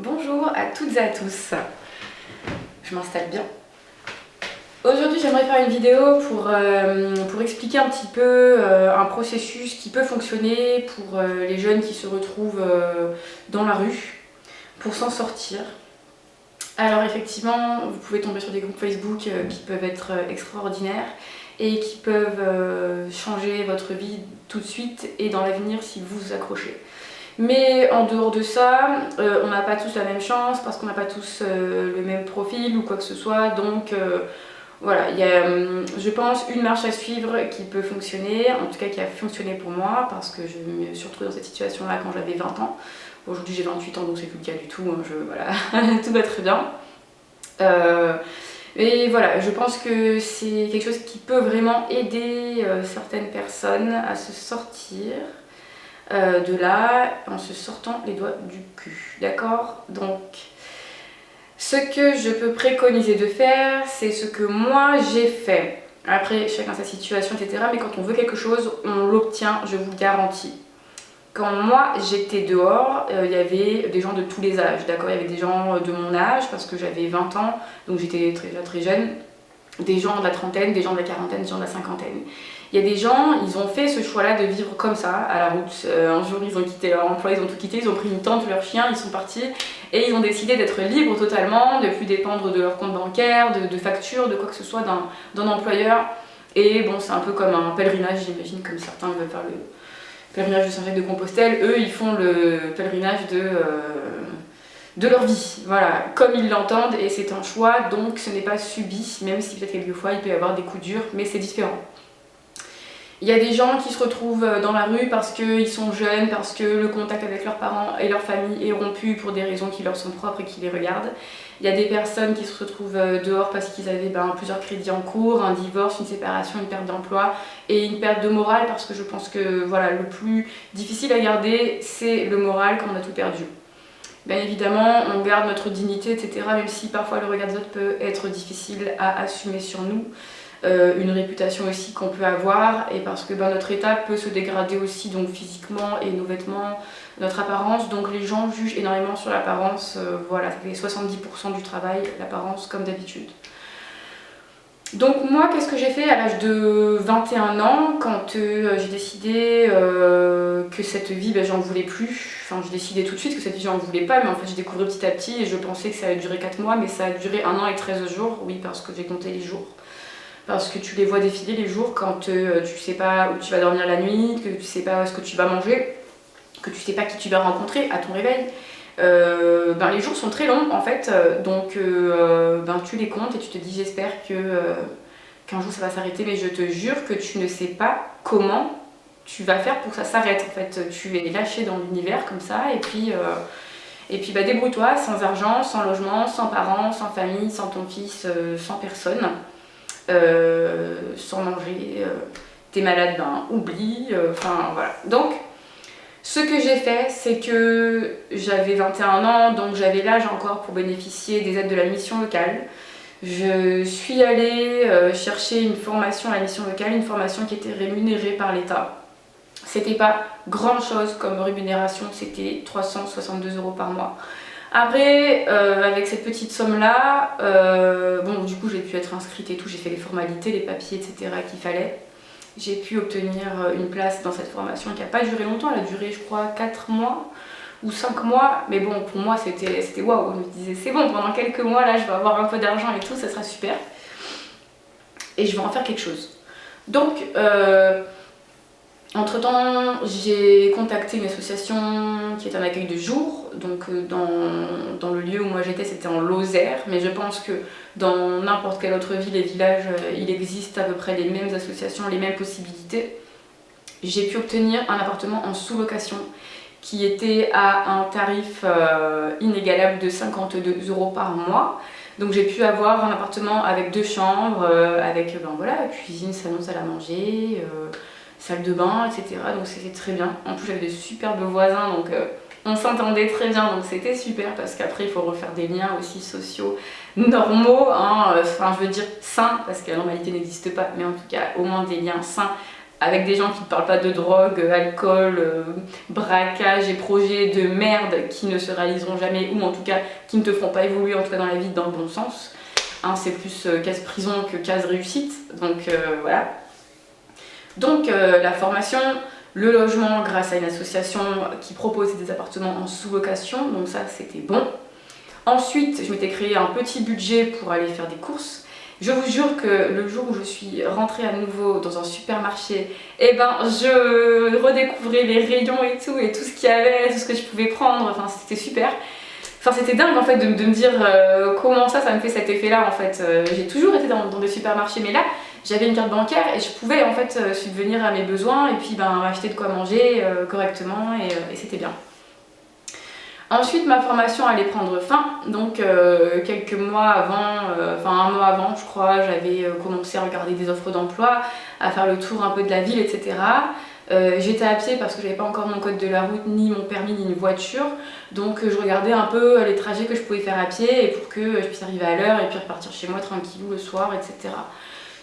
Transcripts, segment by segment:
Bonjour à toutes et à tous, je m'installe bien. Aujourd'hui j'aimerais faire une vidéo pour expliquer un petit peu un processus qui peut fonctionner pour les jeunes qui se retrouvent dans la rue, pour s'en sortir. Alors effectivement, vous pouvez tomber sur des groupes Facebook qui peuvent être extraordinaires et qui peuvent changer votre vie tout de suite et dans l'avenir si vous vous accrochez. Mais en dehors de ça, on n'a pas tous la même chance parce qu'on n'a pas tous le même profil ou quoi que ce soit. Donc voilà, il y a, je pense, une marche à suivre qui peut fonctionner, en tout cas qui a fonctionné pour moi parce que je me suis retrouvée dans cette situation-là quand j'avais 20 ans. Aujourd'hui j'ai 28 ans donc c'est plus le cas du tout, hein, voilà, tout va très bien. Et voilà, je pense que c'est quelque chose qui peut vraiment aider certaines personnes à se sortir de là en se sortant les doigts du cul, d'accord? Donc ce que je peux préconiser de faire, c'est ce que moi j'ai fait. Après chacun sa situation, etc. Mais quand on veut quelque chose, on l'obtient, je vous le garantis. Quand moi j'étais dehors, il y avait des gens de tous les âges, d'accord? Il y avait des gens de mon âge parce que j'avais 20 ans, donc j'étais très jeune. Des gens de la trentaine, des gens de la quarantaine, des gens de la cinquantaine. Il y a des gens, ils ont fait ce choix-là de vivre comme ça, à la route. Un jour, ils ont quitté leur emploi, ils ont tout quitté, ils ont pris une tente, leur chien, ils sont partis et ils ont décidé d'être libres totalement, de ne plus dépendre de leur compte bancaire, de factures, de quoi que ce soit d'un employeur. Et bon, c'est un peu comme un pèlerinage, j'imagine, comme certains veulent faire le pèlerinage de Saint-Jacques-de-Compostelle. Eux, ils font le pèlerinage de leur vie, voilà, comme ils l'entendent, et c'est un choix, donc ce n'est pas subi, même si peut-être quelquefois il peut y avoir des coups durs, mais c'est différent. Il y a des gens qui se retrouvent dans la rue parce qu'ils sont jeunes, parce que le contact avec leurs parents et leur famille est rompu pour des raisons qui leur sont propres et qui les regardent. Il y a des personnes qui se retrouvent dehors parce qu'ils avaient plusieurs crédits en cours, un divorce, une séparation, une perte d'emploi et une perte de morale, parce que je pense que voilà, le plus difficile à garder, c'est le moral quand on a tout perdu. Bien évidemment, on garde notre dignité, etc., même si parfois le regard des autres peut être difficile à assumer sur nous. Une réputation aussi qu'on peut avoir, et parce que notre état peut se dégrader aussi, donc physiquement, et nos vêtements, notre apparence, donc les gens jugent énormément sur l'apparence, voilà, ça fait 70% du travail, l'apparence, comme d'habitude. Donc moi, qu'est-ce que j'ai fait à l'âge de 21 ans, quand j'ai décidé que cette vie, j'en voulais plus. Enfin, j'ai décidé tout de suite que cette vie, j'en voulais pas, mais en fait, j'ai découvert petit à petit, et je pensais que ça allait durer 4 mois, mais ça a duré 1 an et 13 jours, oui, parce que j'ai compté les jours. Parce que tu les vois défiler les jours quand tu sais pas où tu vas dormir la nuit, que tu sais pas ce que tu vas manger, que tu sais pas qui tu vas rencontrer à ton réveil. Les jours sont très longs en fait, donc tu les comptes et tu te dis j'espère qu'un jour ça va s'arrêter, mais je te jure que tu ne sais pas comment tu vas faire pour que ça s'arrête. En fait, tu es lâché dans l'univers comme ça, et puis débrouille-toi, sans argent, sans logement, sans parents, sans famille, sans ton fils, sans personne. Sans manger, t'es malade, oublie, voilà. Donc, ce que j'ai fait, c'est que j'avais 21 ans, donc j'avais l'âge encore pour bénéficier des aides de la mission locale. Je suis allée chercher une formation à la mission locale, une formation qui était rémunérée par l'État. C'était pas grand chose comme rémunération, c'était 362 € par mois. Après, avec cette petite somme-là, du coup j'ai pu être inscrite et tout, j'ai fait les formalités, les papiers, etc. qu'il fallait. J'ai pu obtenir une place dans cette formation qui n'a pas duré longtemps, elle a duré je crois 4 mois ou 5 mois, mais bon, pour moi c'était waouh, je me disais c'est bon, pendant quelques mois là je vais avoir un peu d'argent et tout, ça sera super. Et je vais en faire quelque chose. Donc, entre-temps, j'ai contacté une association qui est un accueil de jour, donc dans le lieu où moi j'étais c'était en Lozère, mais je pense que dans n'importe quelle autre ville et village, il existe à peu près les mêmes associations, les mêmes possibilités. J'ai pu obtenir un appartement en sous-location qui était à un tarif inégalable de 52 € par mois. Donc j'ai pu avoir un appartement avec 2 chambres, avec cuisine, salon, salle à manger, salle de bain, etc. Donc c'était très bien. En plus j'avais de superbes voisins, donc on s'entendait très bien, donc c'était super parce qu'après il faut refaire des liens aussi sociaux normaux, je veux dire sains, parce que la normalité n'existe pas, mais en tout cas au moins des liens sains avec des gens qui ne parlent pas de drogue, alcool, braquage et projets de merde qui ne se réaliseront jamais, ou en tout cas qui ne te feront pas évoluer, en tout cas dans la vie, dans le bon sens. Hein, c'est plus case prison que case réussite, donc voilà. Donc la formation, le logement grâce à une association qui proposait des appartements en sous-location, donc ça c'était bon. Ensuite, je m'étais créé un petit budget pour aller faire des courses. Je vous jure que le jour où je suis rentrée à nouveau dans un supermarché, eh ben je redécouvrais les rayons et tout ce qu'il y avait, tout ce que je pouvais prendre, enfin c'était super. Enfin c'était dingue en fait de me dire comment ça me fait cet effet là en fait. J'ai toujours été dans des supermarchés mais là j'avais une carte bancaire et je pouvais en fait subvenir à mes besoins et puis ben acheter de quoi manger correctement et c'était bien. Ensuite, ma formation allait prendre fin, donc quelques mois avant, un mois avant je crois, j'avais commencé à regarder des offres d'emploi, à faire le tour un peu de la ville, etc. J'étais à pied parce que j'avais pas encore mon code de la route, ni mon permis, ni une voiture, donc je regardais un peu les trajets que je pouvais faire à pied et pour que je puisse arriver à l'heure et puis repartir chez moi tranquillou le soir, etc.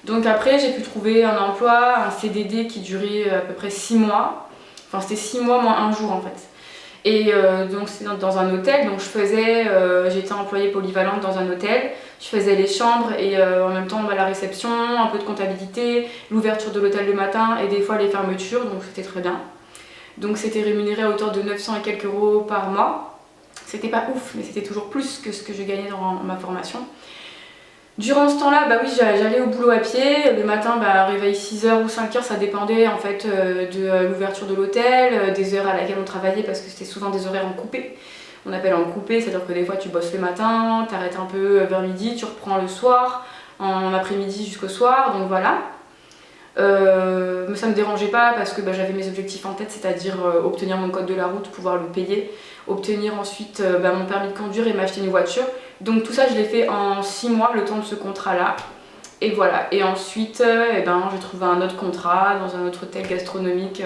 Donc après, j'ai pu trouver un emploi, un CDD qui durait à peu près 6 mois, enfin c'était 6 mois moins un jour en fait. Et donc c'est dans un hôtel, donc j'étais employée polyvalente dans un hôtel, je faisais les chambres et en même temps la réception, un peu de comptabilité, l'ouverture de l'hôtel le matin et des fois les fermetures, donc c'était très bien. Donc c'était rémunéré à hauteur de 900 et quelques euros par mois. C'était pas ouf, mais c'était toujours plus que ce que je gagnais dans ma formation. Durant ce temps-là, bah oui, j'allais au boulot à pied. Le matin, réveil 6h ou 5h, ça dépendait en fait de l'ouverture de l'hôtel, des heures à laquelle on travaillait parce que c'était souvent des horaires en coupé. On appelle en coupé, c'est-à-dire que des fois tu bosses le matin, t'arrêtes un peu vers midi, tu reprends le soir, en après-midi jusqu'au soir, donc voilà. Mais ça me dérangeait pas parce que j'avais mes objectifs en tête, c'est-à-dire obtenir mon code de la route, pouvoir le payer, obtenir ensuite mon permis de conduire et m'acheter une voiture. Donc tout ça je l'ai fait en 6 mois, le temps de ce contrat-là. Et voilà, et ensuite j'ai trouvé un autre contrat dans un autre hôtel gastronomique,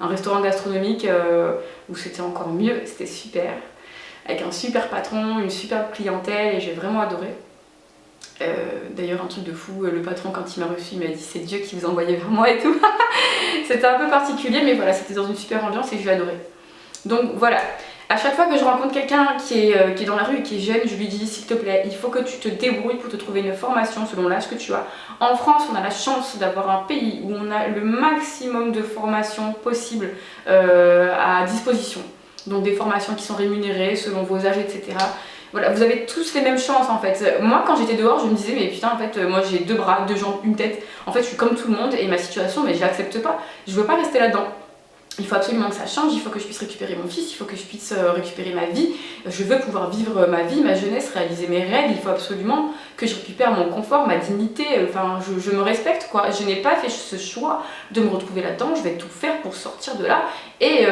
un restaurant gastronomique où c'était encore mieux, c'était super. Avec un super patron, une superbe clientèle et j'ai vraiment adoré. D'ailleurs un truc de fou, le patron quand il m'a reçu il m'a dit c'est Dieu qui vous envoyait vers moi et tout. C'était un peu particulier mais voilà, c'était dans une super ambiance et j'ai adoré. Donc voilà, à chaque fois que je rencontre quelqu'un qui est dans la rue et qui est jeune, je lui dis s'il te plaît, il faut que tu te débrouilles pour te trouver une formation selon l'âge que tu as. En France, on a la chance d'avoir un pays où on a le maximum de formations possibles à disposition. Donc des formations qui sont rémunérées selon vos âges, etc. Voilà, vous avez tous les mêmes chances en fait. Moi quand j'étais dehors je me disais mais putain en fait moi j'ai 2 bras, 2 jambes, une tête. En fait je suis comme tout le monde et ma situation mais je l'accepte pas. Je veux pas rester là-dedans. Il faut absolument que ça change, il faut que je puisse récupérer mon fils, il faut que je puisse récupérer ma vie. Je veux pouvoir vivre ma vie, ma jeunesse, réaliser mes rêves. Il faut absolument que je récupère mon confort, ma dignité. Enfin, je me respecte quoi. Je n'ai pas fait ce choix de me retrouver là-dedans. Je vais tout faire pour sortir de là et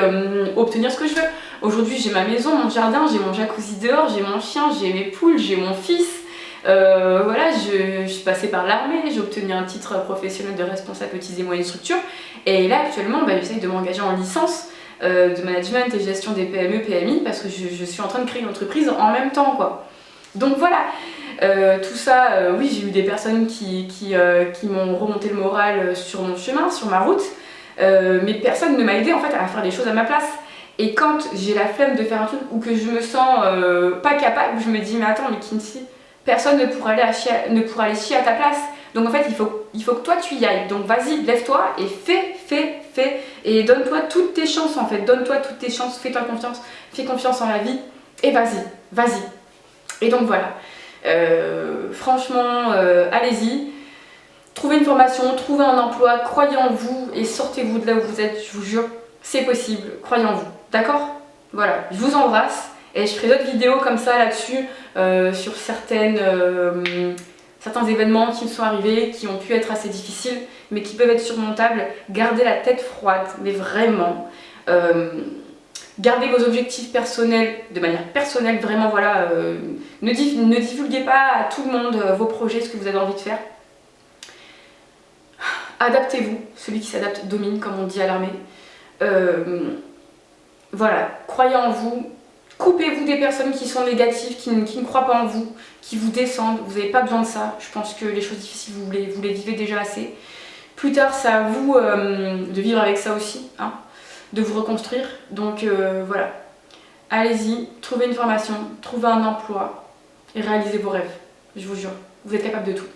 obtenir ce que je veux. Aujourd'hui, j'ai ma maison, mon jardin, j'ai mon jacuzzi dehors, j'ai mon chien, j'ai mes poules, j'ai mon fils. Voilà, je suis passée par l'armée, j'ai obtenu un titre professionnel de responsable petites et moyennes structures et là actuellement j'essaye de m'engager en licence de management et gestion des PME, PMI parce que je suis en train de créer une entreprise en même temps quoi. Donc voilà, tout ça, oui j'ai eu des personnes qui m'ont remonté le moral sur mon chemin, sur ma route, mais personne ne m'a aidé en fait à faire les choses à ma place. Et quand j'ai la flemme de faire un truc ou que je me sens pas capable, je me dis mais attends mais Kinsey, personne ne pourra aller chier à ta place. Donc en fait, il faut que toi tu y ailles. Donc vas-y, lève-toi et fais. Et donne-toi toutes tes chances en fait. Donne-toi toutes tes chances, fais-toi confiance. Fais confiance en la vie et vas-y. Et donc voilà. Franchement, allez-y. Trouvez une formation, trouvez un emploi, croyez en vous et sortez-vous de là où vous êtes. Je vous jure, c'est possible. Croyez en vous. D'accord ? Voilà, je vous embrasse. Et je ferai d'autres vidéos comme ça là-dessus sur certains événements qui me sont arrivés, qui ont pu être assez difficiles, mais qui peuvent être surmontables. Gardez la tête froide, mais vraiment. Gardez vos objectifs personnels de manière personnelle, vraiment voilà. Ne divulguez pas à tout le monde vos projets, ce que vous avez envie de faire. Adaptez-vous, celui qui s'adapte domine, comme on dit à l'armée. Voilà, croyez en vous. Coupez-vous des personnes qui sont négatives, qui ne croient pas en vous, qui vous descendent. Vous n'avez pas besoin de ça. Je pense que les choses difficiles, vous les vivez déjà assez. Plus tard, c'est à vous de vivre avec ça aussi, hein, de vous reconstruire. Donc voilà, allez-y, trouvez une formation, trouvez un emploi et réalisez vos rêves. Je vous jure, vous êtes capable de tout.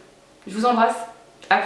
Je vous embrasse.